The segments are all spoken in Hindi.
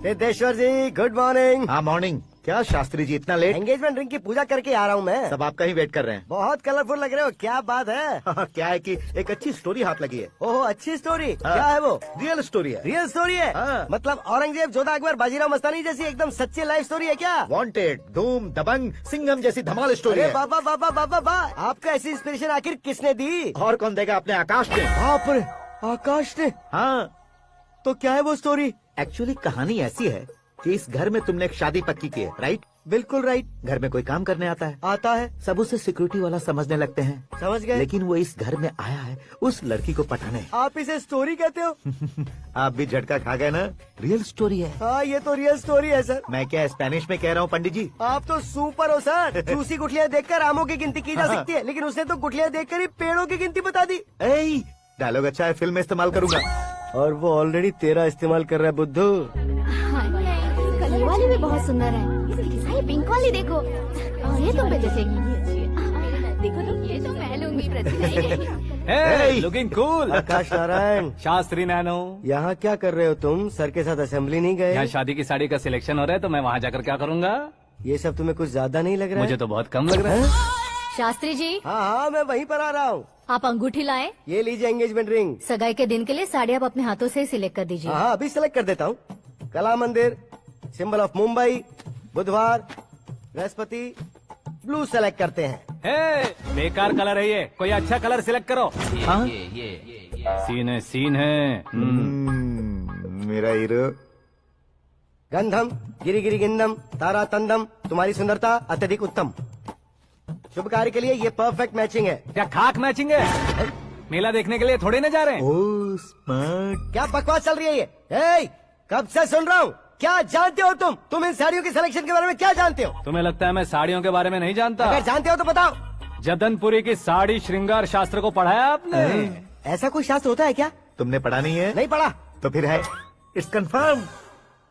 सिद्धेश्वर जी गुड मॉर्निंग। हाँ मॉर्निंग। क्या शास्त्री जी इतना लेट? एंगेजमेंट रिंग की पूजा करके आ रहा हूँ मैं। सब आपका ही वेट कर रहे हैं। बहुत कलरफुल लग रहे हो, क्या बात है? क्या है कि एक अच्छी स्टोरी हाथ लगी है। ओह अच्छी स्टोरी। हाँ। क्या है वो? रियल स्टोरी है। रियल स्टोरी है? हाँ। मतलब औरंगजेब, जोधा अकबर, बाजीराव मस्तानी जैसी एकदम सच्ची लाइफ स्टोरी है क्या? वांटेड, धूम, दबंग, सिंघम जैसी धमाल स्टोरी अरे है। बाबा बाबा बाबा बा, आपको ऐसी इंस्पिरेशन आखिर किसने दी? और कौन देगा? अपने आकाश ने। बाप रे, आकाश ने। हाँ तो क्या है वो स्टोरी? एक्चुअली कहानी ऐसी है कि इस घर में तुमने एक शादी पक्की की है, राइट? बिल्कुल राइट। घर में कोई काम करने आता है, आता है, सब उसे सिक्योरिटी वाला समझने लगते हैं। समझ गए। लेकिन वो इस घर में आया है उस लड़की को पटाने। आप इसे स्टोरी कहते हो? आप भी झटका खा गए ना? रियल स्टोरी है। हाँ ये तो रियल स्टोरी है सर। मैं क्या स्पेनिश में कह रहा हूँ पंडित जी? आप तो सुपर हो सर। चूसी गुठलियाँ देखकर आमों की गिनती की जा सकती है, लेकिन उसने तो गुठलियाँ देखकर ही पेड़ों की गिनती बता दी। डायलॉग अच्छा है, फिल्म में इस्तेमाल करूंगा। और वो ऑलरेडी तेरा इस्तेमाल कर रहा है बुद्धू। ये वाली भी बहुत सुंदर है। ये पिंक वाली देखो। ये तुम पे जैसे देखो तुम, ये तो मैं लूंगी। Looking cool. Akash Narayan, Shastri nano. यहाँ क्या कर रहे हो तुम? सर के साथ असेंबली नहीं यहाँ गए? शादी की साड़ी का सिलेक्शन हो रहा है तो मैं वहाँ जाकर क्या करूँगा? ये सब तुम्हें कुछ ज्यादा नहीं लग रहा है? मुझे तो बहुत कम लग रहा है। शास्त्री जी, हाँ हाँ मैं वहीं पर आ रहा हूँ। आप अंगूठी लाएं। ये लीजिए एंगेजमेंट रिंग। सगाई के दिन के लिए साड़ी आप अपने हाथों से ही सिलेक्ट कर दीजिए। हाँ अभी सेलेक्ट कर देता हूँ। कला मंदिर, सिंबल ऑफ मुंबई, बुधवार, बृहस्पति, ब्लू सेलेक्ट करते हैं। बेकार कलर है ये, कोई अच्छा कलर सिलेक्ट करो। हाँ? सीन है। मेरा हीरो। गंधम गिरी गिरी गिंदम तारा तंदम, तुम्हारी सुंदरता अत्यधिक उत्तम। शुभ कार्य के लिए ये परफेक्ट मैचिंग है। क्या खाक मैचिंग है? मेला देखने के लिए थोड़े ना जा रहे हैं। Oh smart. क्या बकवास चल रही है ये? कब से सुन रहा हूँ। क्या जानते हो तुम इन साड़ियों की सिलेक्शन के बारे में क्या जानते हो? तुम्हें लगता है मैं साड़ियों के बारे में नहीं जानता? अगर जानते हो तो बताओ। जदनपुरी की साड़ी श्रृंगार शास्त्र को पढ़ा है आपने? ऐसा कोई शास्त्र होता है क्या? तुमने पढ़ा नहीं है? नहीं पढ़ा। तो फिर है, इट्स कंफर्म।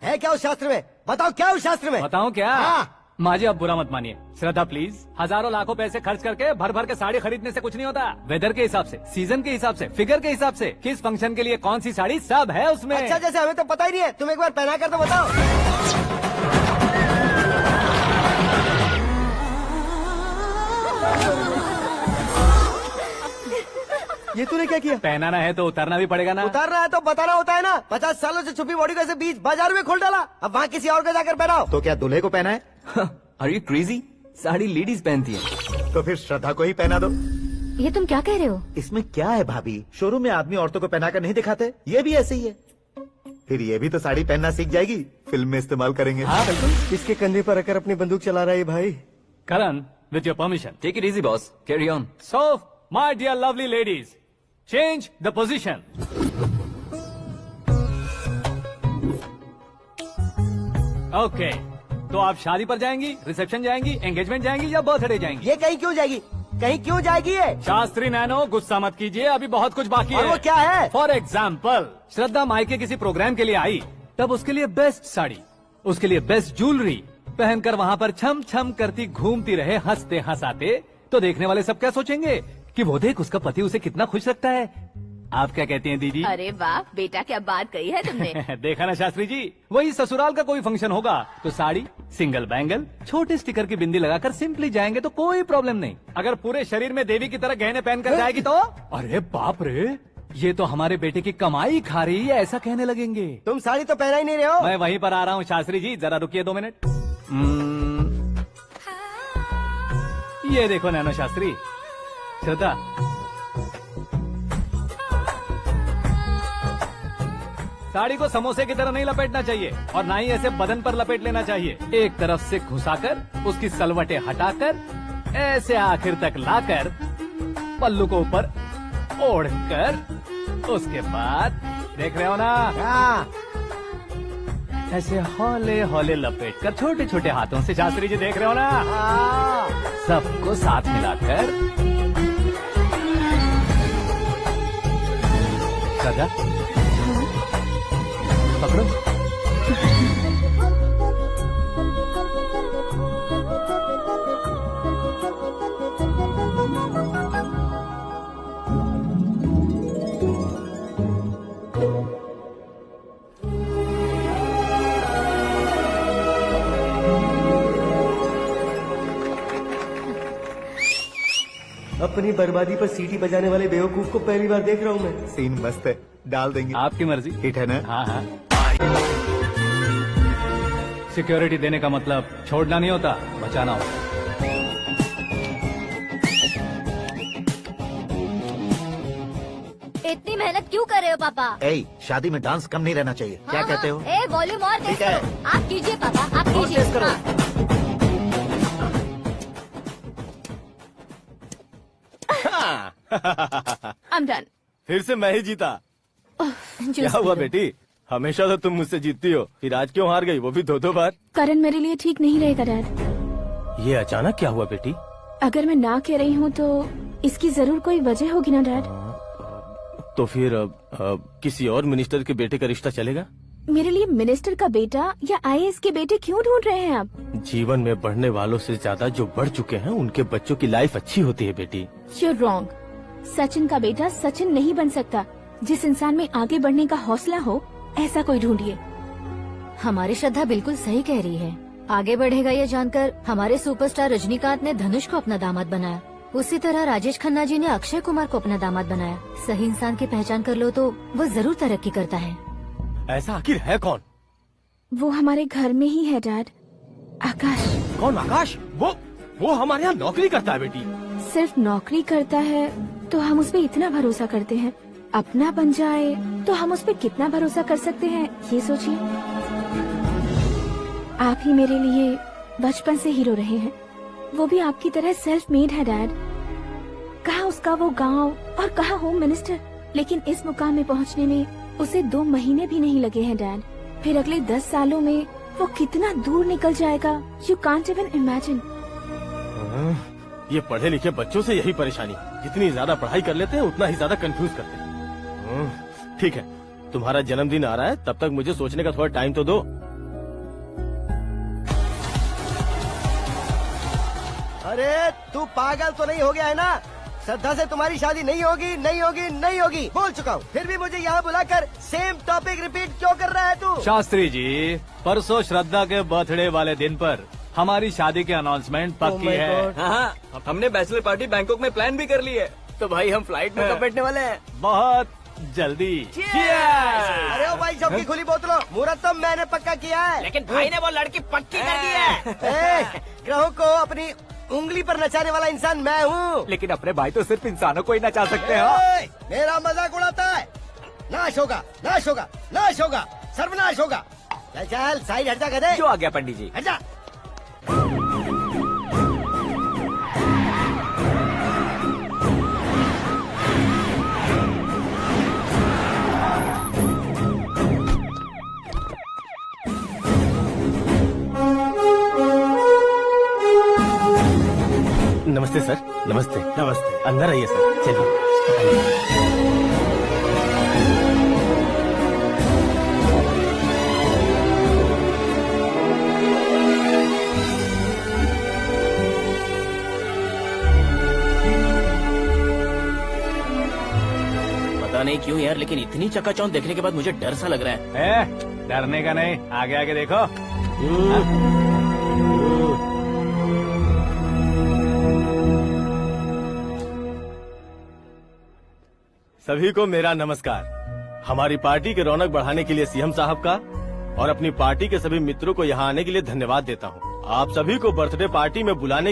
है क्या उस शास्त्र में? बताओ क्या उस शास्त्र में? बताऊं क्या? हाँ। माँ जी अब बुरा मत मानिए। श्रद्धा प्लीज, हजारों लाखों पैसे खर्च करके भर भर के साड़ी खरीदने से कुछ नहीं होता। वेदर के हिसाब से, सीजन के हिसाब से, फिगर के हिसाब से, किस फंक्शन के लिए कौन सी साड़ी, सब है उसमें। अच्छा जैसे हमें तो पता ही नहीं है, तुम एक बार पहना कर तो बताओ। ये तूने क्या किया? पहनाना है तो उतारना भी पड़ेगा ना। उतारना है तो बताना होता है ना। 50 सालों से छुपी बॉडी को ऐसे बीच बाजार में खोल डाला, अब वहाँ किसी और को जाकर पहनाओ। तो क्या दूल्हे को पहना है? Are you crazy? Sari ladies पहनती है। तो फिर श्रद्धा को ही पहना दो। ये तुम क्या कह रहे हो? इसमें क्या है भाभी? शोरूम में आदमी औरतों को पहनाकर नहीं दिखाते? ये भी ऐसे ही है। फिर ये भी तो साड़ी पहनना सीख जाएगी, फिल्म में इस्तेमाल करेंगे। हाँ बिल्कुल। इसके कंधे पर रखकर अपनी बंदूक चला रहा है भाई। Karan, with your permission. Take it easy boss, carry on. So my dear lovely ladies, change the position. Okay, तो आप शादी पर जाएंगी, रिसेप्शन जाएंगी, एंगेजमेंट जाएंगी या बर्थडे जाएंगी? ये कहीं क्यों जाएगी? कहीं क्यों जाएगी ये? शास्त्री नैनो गुस्सा मत कीजिए, अभी बहुत कुछ बाकी और है। वो क्या है? फॉर एग्जाम्पल, श्रद्धा मायके किसी प्रोग्राम के लिए आई, तब उसके लिए बेस्ट साड़ी, उसके लिए बेस्ट ज्वेलरी पहनकर वहाँ पर छम छम करती घूमती रहे हंसते हंसाते, तो देखने वाले सब क्या सोचेंगे कि वो देख उसका पति उसे कितना खुश रखता है। आप क्या कहती हैं दीदी? अरे वाह बेटा, क्या बात कही है तुमने। देखा ना शास्त्री जी, वही ससुराल का कोई फंक्शन होगा तो साड़ी, सिंगल बैंगल, छोटे स्टिकर की बिंदी लगाकर सिंपली जाएंगे तो कोई प्रॉब्लम नहीं। अगर पूरे शरीर में देवी की तरह गहने पहनकर जाएगी तो अरे बाप रे, ये तो हमारे बेटे की कमाई खा रही है, ऐसा कहने लगेंगे। तुम साड़ी तो पहना ही नहीं रहे हो। मैं वहीं पर आ रहा हूँ शास्त्री जी, जरा रुकिए 2 मिनट। ये देखो नैनो शास्त्री, श्रद्धा, साड़ी को समोसे की तरह नहीं लपेटना चाहिए और ना ही ऐसे बदन पर लपेट लेना चाहिए। एक तरफ से घुसाकर, उसकी सलवटें हटाकर, ऐसे आखिर तक लाकर, पल्लू को ऊपर ओढ़कर, उसके बाद देख रहे हो ना, हाँ। ऐसे हौले हौले लपेट कर छोटे छोटे हाथों से, शास्त्री जी देख रहे हो ना, हाँ। सबको साथ मिलाकर, सदा पकड़ो। अपनी बर्बादी पर सीटी बजाने वाले बेवकूफ को पहली बार देख रहा हूँ मैं। सीन मस्त है, डाल देंगे। आपकी मर्जी। हिट है ना? हाँ हाँ। सिक्योरिटी देने का मतलब छोड़ना नहीं होता, बचाना होता। इतनी मेहनत क्यों कर रहे हो पापा? ए, शादी में डांस कम नहीं रहना चाहिए। क्या कहते हो? ए वॉल्यूम और तेज ठीक है। करो। आप कीजिए पापा, आप और कीजिए। तेज करो। I'm done. फिर से मैं ही जीता। क्या हुआ बेटी? हमेशा तो तुम मुझसे जीतती हो, फिर आज क्यों हार गई, वो भी 2-2 बार? करण मेरे लिए ठीक नहीं रहेगा डैड। ये अचानक क्या हुआ बेटी? अगर मैं ना कह रही हूँ तो इसकी जरूर कोई वजह होगी ना डैड। तो फिर किसी और मिनिस्टर के बेटे का रिश्ता चलेगा? मेरे लिए मिनिस्टर का बेटा या आईएएस के बेटे क्यों ढूंढ रहे हैं आप? जीवन में बढ़ने वालों से ज्यादा जो बढ़ चुके हैं उनके बच्चों की लाइफ अच्छी होती है बेटी। You're wrong। सचिन का बेटा सचिन नहीं बन सकता। जिस इंसान में आगे बढ़ने का हौसला हो ऐसा कोई ढूंढिए। हमारी श्रद्धा बिल्कुल सही कह रही है। आगे बढ़ेगा ये जानकर हमारे सुपरस्टार रजनीकांत ने धनुष को अपना दामाद बनाया। उसी तरह राजेश खन्ना जी ने अक्षय कुमार को अपना दामाद बनाया। सही इंसान की पहचान कर लो तो वो जरूर तरक्की करता है। ऐसा आखिर है कौन? वो हमारे घर में ही है डैड, आकाश। कौन आकाश? वो हमारे यहाँ नौकरी करता है बेटी। सिर्फ नौकरी करता है तो हम उस पर इतना भरोसा करते हैं, अपना बन जाए तो हम उस पर कितना भरोसा कर सकते हैं ये सोचिए। आप ही मेरे लिए बचपन से हीरो रहे हैं, वो भी आपकी तरह सेल्फ मेड है डैड। कहाँ उसका वो गांव और कहाँ होम मिनिस्टर, लेकिन इस मुकाम में पहुँचने में उसे 2 महीने भी नहीं लगे हैं डैड। फिर अगले 10 सालों में वो कितना दूर निकल जाएगा, यू कांट इवन इमेजिन। ये पढ़े लिखे बच्चों से यही परेशानी, जितनी ज्यादा पढ़ाई कर लेते हैं उतना ही ज्यादा कंफ्यूज करते हैं। ठीक है, तुम्हारा जन्मदिन आ रहा है, तब तक मुझे सोचने का थोड़ा टाइम तो दो। अरे तू पागल तो नहीं हो गया है ना? श्रद्धा से तुम्हारी शादी नहीं होगी, नहीं होगी, नहीं होगी, बोल चुका हूँ। फिर भी मुझे यहाँ बुलाकर सेम टॉपिक रिपीट क्यों कर रहा है तू? शास्त्री जी, परसों श्रद्धा के बर्थडे वाले दिन पर हमारी शादी की अनाउंसमेंट पक्की my है। God। हाँ, हमने बैचलर पार्टी बैंकॉक में प्लान भी कर ली है, तो भाई हम फ्लाइट में कब बैठने वाले हैं? बहुत जल्दी। अरे ओ भाई साहब की खुली बोतलों, मुहूर्त तो मैंने पक्का किया है। लेकिन भाई ने वो लड़की पक्की कर दी है। ग्रहों को अपनी उंगली पर नचाने वाला इंसान मैं हूँ। लेकिन अपने भाई तो सिर्फ इंसानों को ही नचा सकते हैं। मेरा मजाक उड़ाता है? नाश होगा, नाश होगा, नाश होगा, सर्वनाश होगा। चल चल साइड हट जा गधे। जो आ गया पंडित जी। हट जा। नमस्ते सर। नमस्ते। नमस्ते। अंदर आइए सर, चलिए। पता नहीं क्यों यार, लेकिन इतनी चकाचौंध देखने के बाद मुझे डर सा लग रहा है। डरने का नहीं, आगे आगे देखो। सभी को मेरा नमस्कार। हमारी पार्टी की रौनक बढ़ाने के लिए सीएम साहब का और अपनी पार्टी के सभी मित्रों को यहाँ आने के लिए धन्यवाद देता हूँ। आप सभी को बर्थडे पार्टी में बुलाने